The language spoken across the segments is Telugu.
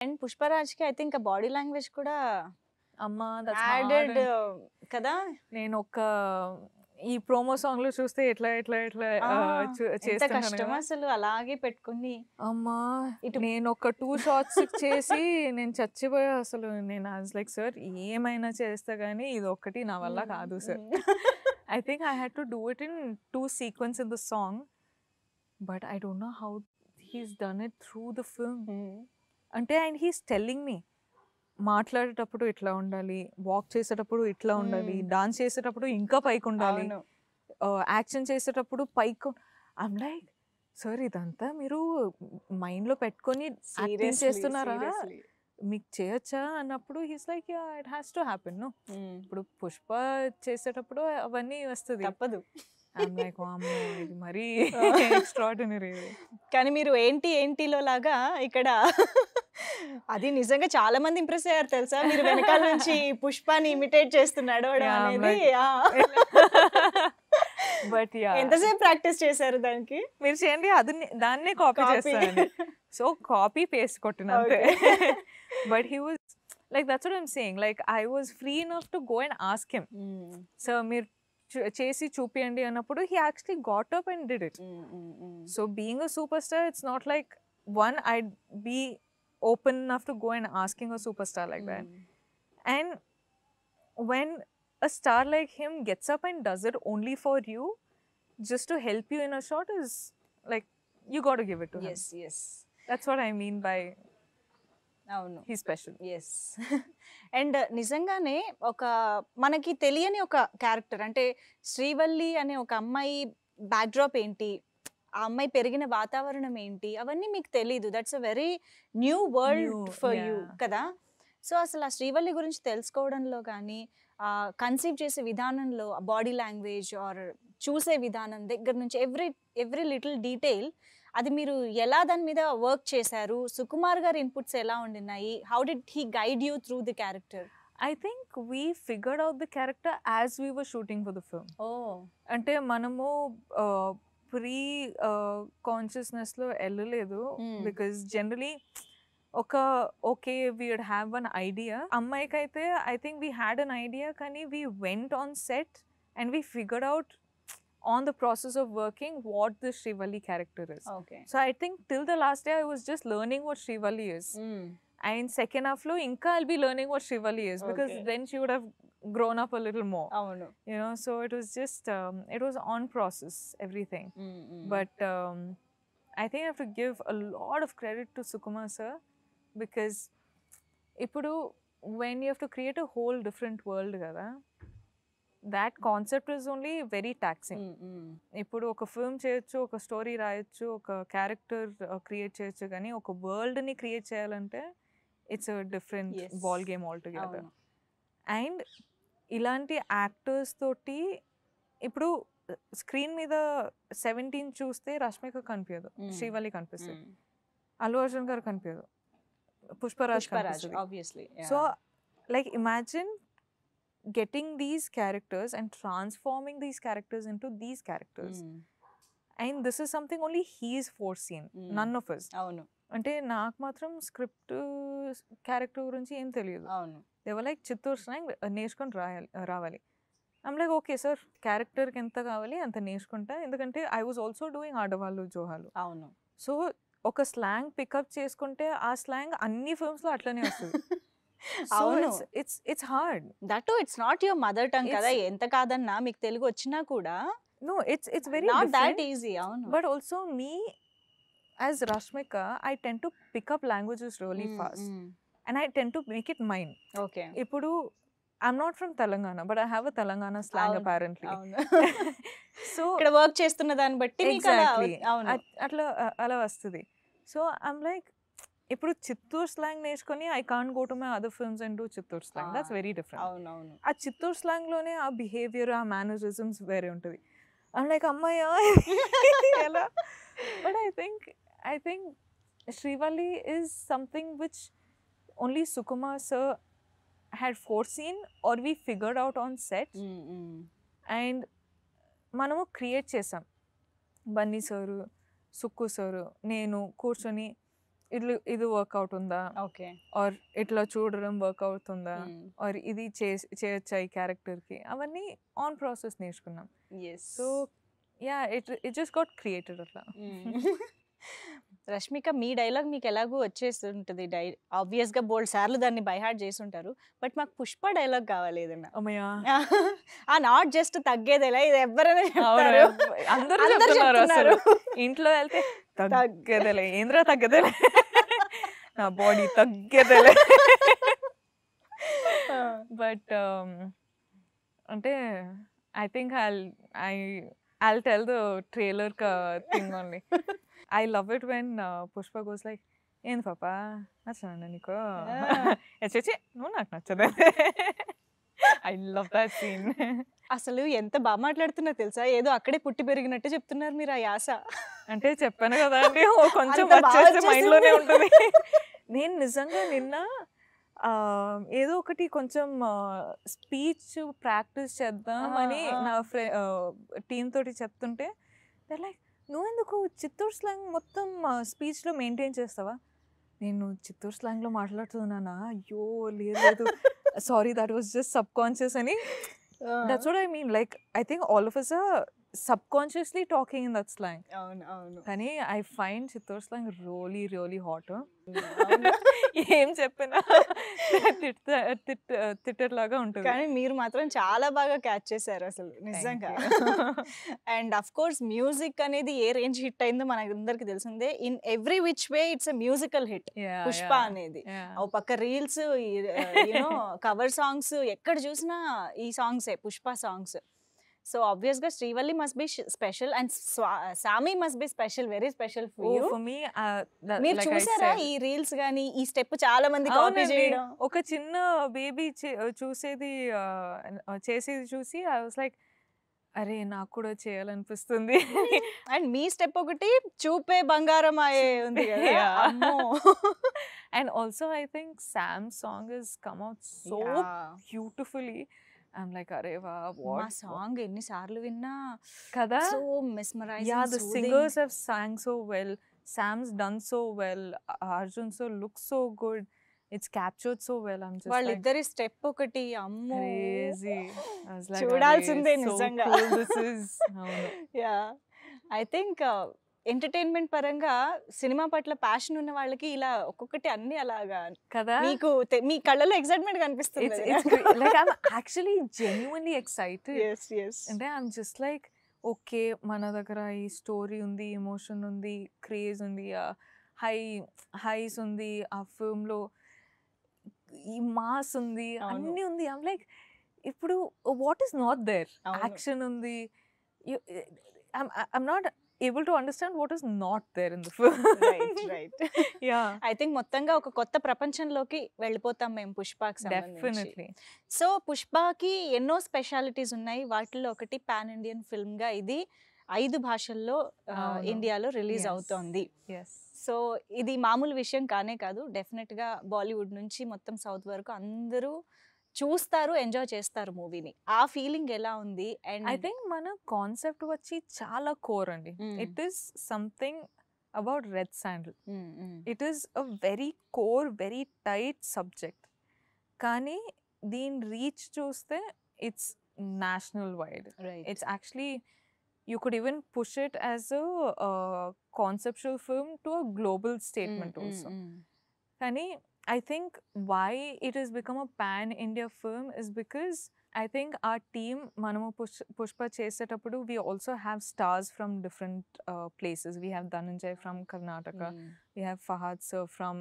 అండ్ 'పుష్పరాజ్‌కి' ఐ థింక్ బాడీ లాంగ్వేజ్ కూడా అమ్మా దట్స్ హార్డ్. యాడెడ్ కదా! నేను ఈ ప్రోమో సాంగ్‌లో చూస్తే ఎట్లా ఆ! ఎంత చేస్తున్నాను కష్టం కదా! అసలు అలాగే పెట్టుకొని అమ్మా! ఇటు నేనొక 2 షాట్స్ చేసి నేను చచ్చిపోయా అసలు. నేను ఐ వాస్ లైక్ సార్ ఏమైనా చేస్తా గానీ ఇదొక్కటి నా వల్ల హ్మ్. కాదు సార్. హ్మ్. I think I had to do it in 2 sequence in the song, but I don't know how he's done it through the film. హ్మ్. అంటే and he's telling me మాట్లాడేటప్పుడు ఇట్లా ఉండాలి, వాక్ చేసేటప్పుడు ఇట్లా ఉండాలి, హ్మ్. డాన్స్ చేసేటప్పుడు ఇంకా పైకుండాలి, అవును. యాక్షన్ చేసేటప్పుడు ఐమ్ లైక్ సార్ ఇదంతా మీరు మైండ్‌లో పెట్టుకొని యాక్టింగ్ సీరియస్లీ. చేస్తున్నారా? సీరియస్లీ. మీకు చేయొచ్చా అన్నప్పుడు he's like yeah! It has to happen no. Hmm. ఇప్పుడు 'పుష్ప' చేసేటప్పుడు అవన్నీ వస్తది. తప్పదు. ఐయామ్ లైక్ వామ్మో! ఇది మరీ ఆ! ఎక్స్‌ట్రార్డినరీ ఇది. కానీ మీరు ఏంటిలో లాగా ఇక్కడ అది నిజంగా చాలా మంది ఇంప్రెస్ అయ్యారు తెలుసా? మీరు వెనకాల నుంచి పుష్పాని ఇమిటేట్ చేస్తూ నడవడం యాహ్! ఐయామ్ అనేది. Like ah! But yeah! ఎంతసేపు ప్రాక్టీస్ చేశారు దానికి? మీరు చేయండి దాన్నే కాపీ కాపీ. చేస్తానండి. సో, కాపీ పేస్ట్ కొట్టిన అంతే. Okay. But he was like that's what I'm saying. Like I was free enough to go and ask him. Hmm. So, మీరు చేసి చూపియండి అన్నప్పుడు he actually got up and did it. Hmm. Hmm. Hmm. So, being a super star it's not like one eyed be open enough to go and asking a super star like that. Hmm. And when a star like him gets up and does it only for you, just to help you in a shot is like you got to give it to him. Yes. Yes. That's what I mean by అవును. he's special. యెస్. అండ్ నిజంగానే మనకి తెలియని ఒక క్యారెక్టర్ అంటే శ్రీవల్లి అనే ఒక అమ్మాయి బ్యాక్‌డ్రాప్ ఏంటి? ఆ అమ్మాయి పెరిగిన వాతావరణం ఏంటి? అవన్నీ మీకు తెలీదు. That's a very new world New, for you yeah. కదా! సో, అసలు ఆ శ్రీవల్లి గురించి తెలుసుకోవడంలో గానీ, కన్సీవ్ చేసే విధానంలో బాడీ లాంగ్వేజ్ ఆర్ చూసే విధానం దగ్గర నుంచి ఎవ్రీ లిటిల్ డీటెయిల్ అది మీరు ఎలా దాని మీద వర్క్ చేశారు? సుకుమార్ గారి ఇన్‌పుట్స్ ఎలా ఉండినాయి? How did he guide you through the character? I think we figured out the character as we were shooting for the film. Oh! అంటే మనము ప్రీ కాన్షియస్నెస్లో వెళ్ళలేదు. Hmm. Because generally okay we would have one idea. అమ్మాయికైతే I think we had an idea, కానీ we went on set and we figured out on the process of working what the Srivalli character is. Okay. So I think till the last day I was just learning what Srivalli is. హ్మ్. And second half lo inka I'll be learning what Srivalli is, because Okay. then she would have grown up a little more. అవును. You know, so it was just it was on process everything. హ్మ్. హ్మ్. But I think I have to give a lot of credit to Sukumar sir, because ఇప్పుడు when you have to create a whole different world కదా, that concept is only very taxing. హ్మ్. హ్మ్. ఇప్పుడు ఒక ఫిల్మ్ చేయొచ్చు, ఒక స్టోరీ రాయొచ్చు, ఒక క్యారెక్టర్ క్రియేట్ చేయొచ్చు, కానీ ఒక వరల్డ్ని క్రియేట్ చేయాలంటే it's a different Yes. Ball game all together. అవును. అండ్ ఇలాంటి యాక్టర్స్ తోటి ఇప్పుడు స్క్రీన్ మీద 17 చూస్తే రష్మిక కనిపించదు, శ్రీవల్లి కనిపిస్తుంది, అల్లు అర్జున్ గారు కనిపించదు, పుష్పరాజ్ పుష్పరాజ్ కనిపిస్తుంది. Obviously. So like imagine getting these characters and transforming these characters into these characters. And this is something only he's foreseen, none of us. అవును. అంటే నాకు మాత్రం స్క్రిప్ట్ క్యారెక్టర్ గురించి ఏం తెలియదు. అవును. దేవర్ లైక్ చిత్తూరు స్లాంగ్ నేర్చుకొని రావాలి. ఐమ్ లైక్ ఓకే సార్, క్యారెక్టర్కి ఎంత కావాలి అంత నేర్చుకుంటా, ఎందుకంటే ఐ వాజ్ ఆల్సో డూయింగ్ ఆడవాళ్ళు జోహాలు. అవును. సో ఒక స్లాంగ్ పికప్ చేసుకుంటే ఆ స్లాంగ్ అన్ని ఫిల్మ్స్లో అట్లనే వస్తుంది. సో అవును. It's hard. That it's not your mother tongue కదా! It's- ఎంత కాదన్నా మీకు తెలుగు వచ్చినా కూడా No, it's very not different. That easy. అవును. But also me as Rashmika, I tend to pick up languages really fast, and I tend to make it mine. Okay. ఇప్పుడు I'm not from Telangana, but I have a Telangana slang అవును. apparently. అవును. So ఇక్కడ వర్క్ చేస్తున్న దాన్ని బట్టి మీకు అలా exactly అవును. అలా వస్తుంది. So I'm like, ఇప్పుడు చిత్తూరు స్లాంగ్ నేర్చుకొని I can't go to my other films and do Chittoor slang. That's very different. అవునవును. ఆ చిత్తూరు స్లాంగ్లోనే ఆ బిహేవియర్, ఆ మేనరిజమ్స్ వేరే ఉంటుంది. I'm like, అమ్మాయ్యా ఎలా? But I think Srivalli is something which only Sukumar sir had foreseen or we figured out on set. And మనము క్రియేట్ చేసాం. బన్నీ సారు, సుక్కు సారు, నేను కూర్చొని ఇది వర్కౌట్ ఉందా, ఓకే. ఆర్ ఇట్లా చూడడం వర్క్ అవుతుందా, ఆర్ ఇది చేయొచ్చా ఈ క్యారెక్టర్కి, అవన్నీ ఆన్ ప్రాసెస్ నేర్చుకున్నాం. Yes. So yeah it just got created అట్లా. రష్మిక, మీ డైలాగ్ మీకు ఎలాగో వచ్చేస్తుంటుంది, ఆబ్వియస్గా బోల్డ్ సార్లు దాన్ని బై హార్ట్ చేసి ఉంటారు. బట్ మాకు పుష్ప డైలాగ్ కావాలి ఏదన్నా. అమ్మయ్యా, నాట్ జస్ట్ తగ్గేదేలా, ఇది ఎవరైనా అవును, చెప్తారు. అందరూ అందరూ చెప్తున్నారు అసలు. చెప్తున్నారు. ఇంట్లో వెళ్తే తగ్గేదేలే, ఏంద్రా తగ్గదేలే, నా బాడీ తగ్గేదేలే. బట్ అంటే I think I'll tell the trailer thing only. I love it when Pushpa goes like, "ఏంది పాపా నచ్చనా నీకు?" చే నువ్వు నాకు నచ్చదే. I love that scene. అసలు ఎంత బాగా మాట్లాడుతున్నా తెలుసా, ఏదో అక్కడే పుట్టి పెరిగినట్టు చెప్తున్నారు మీరు ఆ యాస. అంటే చెప్పాను కదా అండి, కొంచెం అంత బాగా వచ్చేస్తే మైండ్లోనే వచ్చేసింది. ఉంటుంది. నేను నిజంగా నిన్న ఏదో ఒకటి కొంచెం స్పీచ్ ప్రాక్టీస్ చేద్దామని నా టీమ్ తోటి చెప్తుంటే లైక్, నువ్వెందుకు చిత్తూరు స్లాంగ్ మొత్తం స్పీచ్లో మెయింటైన్ చేస్తావా? నేను చిత్తూరు స్లాంగ్లో మాట్లాడుతున్నానా? అయ్యో లేదు, sorry, that was just subconscious అని. That's what I mean, like I think all of us are subconsciously talking in that slang. అవును అవును. కానీ I find Chittoor slang really really hot. ఏం చెప్పినా తిట్టలాగా ఉంటుంది. కానీ మీరు మాత్రం చాలా బాగా క్యాచ్ చేశారు అసలు నిజంగా. అండ్ అఫ్ కోర్స్ మ్యూజిక్ అనేది ఏ రేంజ్ హిట్ అయిందో మనకందరికి తెలిసిందే. In every which way it's a musical hit Pushpa అనేది. ఓ పక్క రీల్స్, యూనో కవర్ సాంగ్స్, ఎక్కడ చూసినా ఈ సాంగ్సే, పుష్ప సాంగ్స్. సో ఆబ్వియస్గా Srivalli must be special and Saami must be special, very special for you. For me, మీరు like I చూసారా said, ఈ రీల్స్ గానీ, ఈ స్టెప్ చాలా మంది కాపీ చేయడం? ఒక చిన్న బేబీ చూసేది చేసేది చూసి ఐ వాస్ లైక్, అరే నాకు కూడా చేయాలనిపిస్తుంది. అండ్ మీ స్టెప్ ఒకటి చూపే బంగారం అయ్యే ఉంది కదా. Yeah. అమ్మో. And also I think Sam's song has come out so beautifully. I'm like, అరే వా, మా what సాంగ్ ఎన్నిసార్లు విన్నా కదా. So mesmerising. Yeah, the singers have sang so well. Sam's done so well. Arjun so looks so good. It's captured so well. I'm just like వాళ్ళిద్దరి స్టెప్ ఒకటి అమ్మో crazy. I was like, చూడాల్సిందే "Arey, so నిజంగా." cool this is. అవును. యా, ఐ థింక్ ఎంటర్టైన్మెంట్ పరంగా సినిమా పట్ల ప్యాషన్ ఉన్న వాళ్ళకి ఇలా ఒక్కొక్కటి అన్ని అలాగా కదా. మీకు మీ కళ్ళలో ఎక్సైట్మెంట్ కనిపిస్తుంది. It's great. Like I'm actually genuinely excited. Yes yes. అంటే I'm just like, ఓకే, మన దగ్గర ఈ స్టోరీ ఉంది, ఎమోషన్ ఉంది, క్రేజ్ ఉంది, హైస్ ఉంది, ఆ ఫిల్మ్లో ఈ మాస్ ఉంది, అన్నీ ఉంది. ఐమ్ లైక్, ఇప్పుడు what is not there? Action ఉంది. I'm not able to understand what is not there in the film. Right right. Yeah, I think మొత్తంగా ఒక కొత్త ప్రపంచంలోకి వెళ్ళిపోతాం మేము పుష్పకి సంబంధించి. definitely. సో పుష్పకి ఎన్నో స్పెషాలిటీస్ ఉన్నాయి. వాటిల్లో ఒకటి పాన్ ఇండియన్ ఫిల్మ్ గా ఇది 5 భాషల్లో అవును. ఇండియాలో రిలీజ్ Yes. అవుతోంది. Yes. సో ఇది మామూలు విషయం కానే కాదు. డెఫినెట్గా బాలీవుడ్ నుంచి మొత్తం సౌత్ వరకు అందరూ చూస్తారు, ఎంజాయ్ చేస్తారు మూవీని. ఆ ఫీలింగ్ ఎలా ఉంది? అండ్ ఐ థింక్ మన కాన్సెప్ట్ వచ్చి చాలా కోర్ అండి. It is something about red sandal. It is a very core, very tight subject. కానీ దీని రీచ్ చూస్తే it's national wide. It's actually, you could even push it as a conceptual film to a global statement also. Kani, I think why it has become a pan-India film is because I think our team, Manamu Pushpa chesetappudu, we also have stars from different places. We have Dhananjay from Karnataka. We have Fahad sir from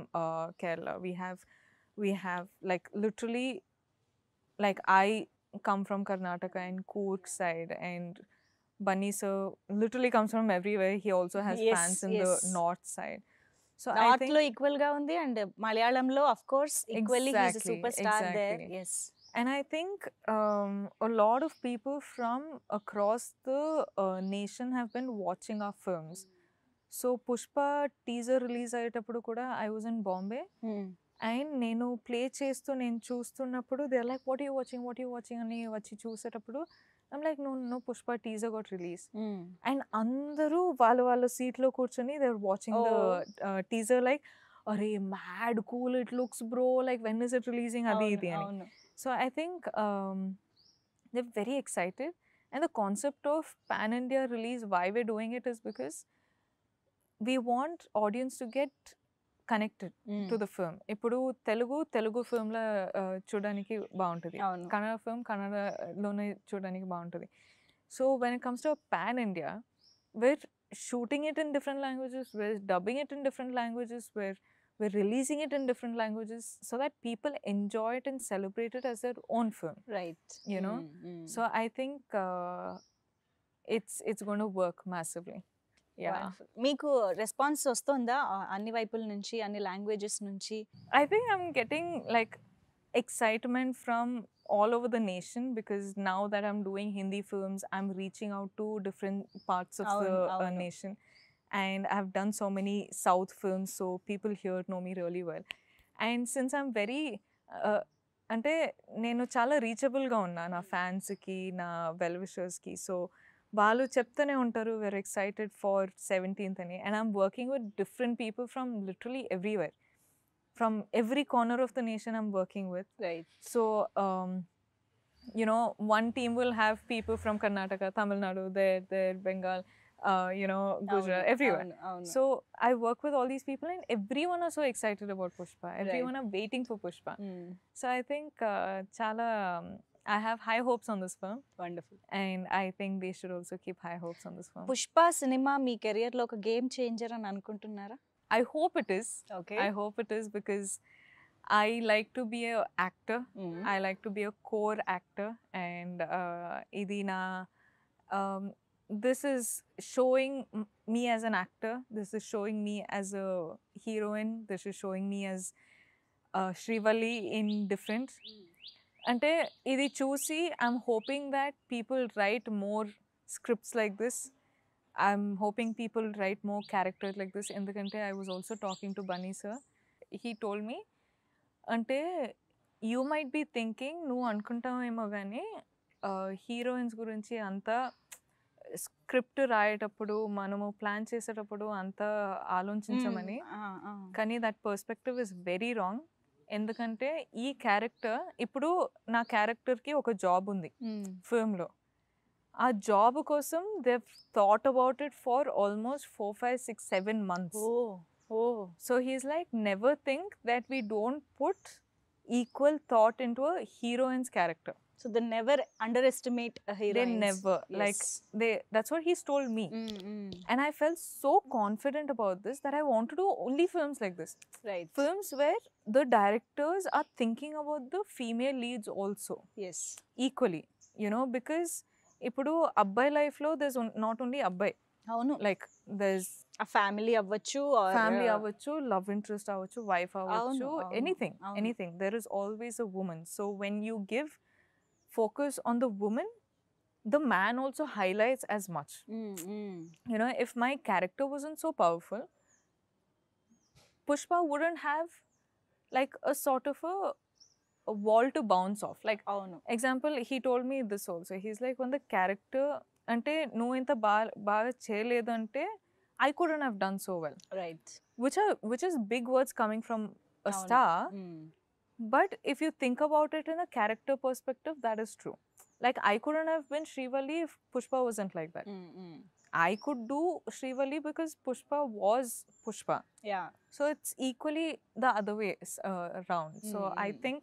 Kerala. We have like literally, like I come from Karnataka and Coorg side, and Bunny sir literally comes from everywhere. He also has Yes, fans in yes. the north side. So I north think లో ఈక్వల్ గా ఉంది అండ్ మలయాళంలో of course equally he is Exactly, super star there. exactly. Yes. And I think a lot of people from across the nation have been watching our films. So Pushpa teaser release అయ్యేటప్పుడు కూడా I was in Bombay, and నేను ప్లే చేస్తూ నేను చూస్తున్నప్పుడు they are like, what you watching అని వచ్చి చూసేటప్పుడు I'm like, no Pushpa teaser got release. And అందరూ వాళ్ళ సీట్లో కూర్చొని they are watching the teaser like, అరే mad cool it looks bro, like when is it releasing అది ఇది అని. అవును. So I think they're very excited, and the concept of pan India release, why we're doing it is because we want audience to get connected to the film. ఇప్పుడు తెలుగు film లా చూడడానికి బాగుంటుంది, అవును. కన్నడ film కన్నడలోనే చూడడానికి బాగుంటుంది. So when it comes to a pan India, we're shooting it in different languages, we're dubbing it in different languages, we're releasing it in different languages so that people enjoy it and celebrate it as their own film, right. you know. So I think it's going to work massively. Yeah. మీకు రెస్పాన్స్ వస్తుందా అన్ని వైపుల నుంచి, అన్ని లాంగ్వేజెస్ నుంచి? I think I'm getting like excitement from all over the nation, because now that I'm doing Hindi films, I'm reaching out to different parts of the nation, and I've done so many South films, so people here know me really well. And since I'm very అంటే నేను చాలా రీచబుల్గా ఉన్నా నా ఫ్యాన్స్కి, నా వెల్ విషర్స్కి. సో వాళ్ళు చెప్తూనే ఉంటారు we're excited for 17th అని, and I'm working with different people from literally everywhere, from every corner of the nation I'm working with. Right. So you know, one team will have people from Karnataka, Tamil Nadu, there Bengal, you know, Gujarat, everywhere. So I work with all these people, and everyone are so excited about Pushpa. Everyone are waiting for Pushpa. So I think chala I have high hopes on this film. Wonderful. And I think they should also keep high hopes on this film. Pushpa cinema me career లో ఒక గేమ్ చేంజర్ అని అనుకుంటున్నారా? I hope it is. Okay. I hope it is, because I like to be an actor. I like to be a core actor, and idina this is showing me as an actor. This is showing me as a heroine. This is showing me as Srivalli in different. Ante idi chusi I'm hoping that people write more scripts like this. I'm hoping people write more characters like this. Endukante I was also talking to Bunny sir. He told me, ante you might be thinking నువ్వు అనుకుంటావేమో కానీ హీరోయిన్స్ గురించి అంతా స్క్రిప్ట్ రాయేటప్పుడు మనము ప్లాన్ చేసేటప్పుడు అంతా ఆలోచించమని, కానీ that perspective is very wrong. ఎందుకంటే ఈ క్యారెక్టర్, ఇప్పుడు నా క్యారెక్టర్కి ఒక జాబ్ ఉంది ఫిల్మ్లో, ఆ జాబ్ కోసం they thought about it for almost 4, 5, 6, 7 months. So he's like, never think that we don't put equal thought into a heroine's character. So they never underestimate a heroine. They never. Yes. Like that's what he's told me. And I felt so confident about this that I want to do only films like this. Right. Films where the directors are thinking about the female leads also. Yes. Equally. You know, because ఇప్పుడు అబ్బాయి లైఫ్లో there's not only అబ్బాయి. అవును. Like there's a family అవ్వచ్చు, family అవ్వచ్చు, love interest అవ్వచ్చు, wife అవ్వచ్చు, anything. There is always a woman. So when you give focus on the woman, the man also highlights as much. You know, if my character wasn't so powerful, Pushpa wouldn't have like a sort of a wall to bounce off. Like, example, he told me this also. He's like, when the character ante no inta baga cheyaledu ante I couldn't have done so well. Right. Which is big words coming from a star. But if you think about it in a character perspective, that is true. Like, I couldn't have been Srivalli if Pushpa wasn't like that. I could do Srivalli because Pushpa was Pushpa. Yeah. So it's equally the other way around. So I think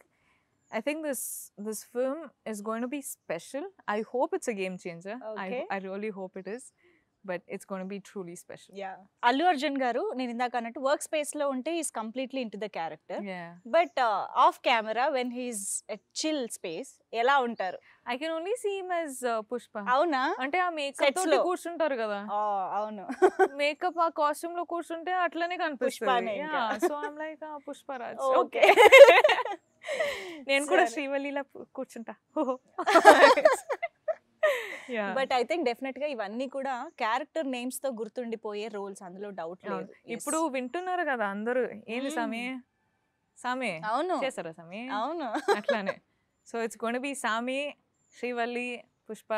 this film is going to be special. I hope it's a game changer. Okay. I really hope it is. But it's going to be truly special. Yeah. Allu Arjun garu, నేను ఇందాక అన్నట్టు వర్క్ స్పేస్ లో ఉంటే is completely into the character. But of camera when he's at chill space ఎలా ఉంటారు? I can only see him as Pushpa. అవునా? అంటే ఆ మేకప్ తోటి కూర్చుంటారు కదా. అవును. మేకప్ ఆ కాస్ట్యూమ్ లో కూర్చుంటే అట్లనే కనిపిస్తుంది. So I'm like Pushparaj. Okay. నేను కూడా శ్రీవల్లిలా కూర్చుంటా. బట్ ఐ థింక్ డెఫినెట్ గా ఇవన్నీ కూడా క్యారెక్టర్ నేమ్స్ తో గుర్తుండిపోయే రోల్స్, అందులో డౌట్ లేదు. ఇప్పుడు వింటున్నారు కదా అందరూ, ఏంది సామి అవును చేస్తారా సామి? అవును, అట్లానే. So it's going to be సామి, శ్రీవల్లి, పుష్ప.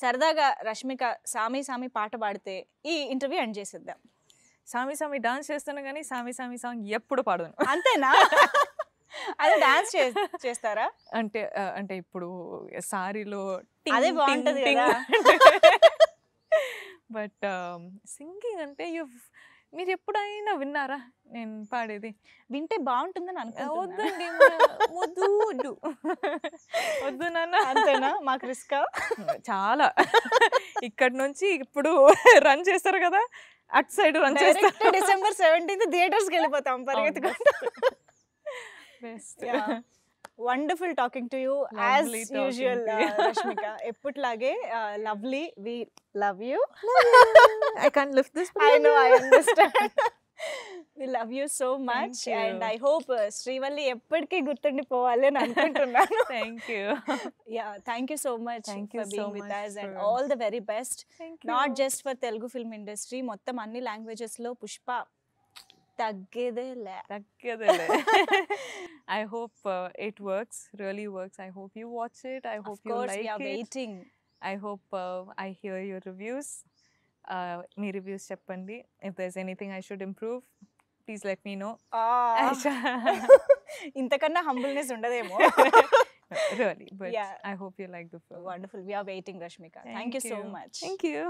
సరదాగా రష్మిక సామి పాట పాడితే ఈ ఇంటర్వ్యూ ఎండ్ చేసేద్దాం. సామి సామి డాన్స్ చేస్తాను కానీ సామి సామి సాంగ్ ఎప్పుడు పాడను. అంతేనా? అదే డాన్స్ చేస్తారా? అంటే ఇప్పుడు సారీలో అదే బాగుంటది కదా. బట్ సింగింగ్ అంటే మీరు ఎప్పుడైనా విన్నారా నేను పాడేది? వింటే బాగుంటుందని అనుకుంటున్నా. వద్దండి, వద్దు నాన్న. అంతేనా? మాకు రిస్కా? చాలా. ఇక్కడ నుంచి ఇప్పుడు రన్ చేస్తారు కదా, అటు సైడ్ రన్ చేస్తారు. December 17th థియేటర్స్కి వెళ్ళిపోతాం పరిగెత్తుకుంటూ. Best. Wonderful talking to you as usual Rashmika. ఎప్పటిలాగే lovely. We love you. I can't lift this. I know, I understand. We love you so much. Thank you. And I hope Srivalli ఎప్పటికీ గుర్తుండిపోవాలి అని అనుకుంటున్నాను. Thank you. Yeah, thank you so much Thank you for so being with much us and for- all the very best. Thank you. Not just for Telugu film industry, మొత్తం అన్ని లాంగ్వేజెస్ లో పుష్ప తగ్గేదేలే. తగ్గేదేలే. I hope it works, really works. I hope you watch it. I hope Of you course, like we are it. waiting. I hope I hear your reviews. Me reviews చెప్పండి. If there's anything I should improve, please let me know. ఇంతకన్నా హంబుల్నెస్ ఉండదేమో. Really, but Yeah. I hope you like the film. Wonderful. We are waiting, Rashmika. Thank you so much. Thank you.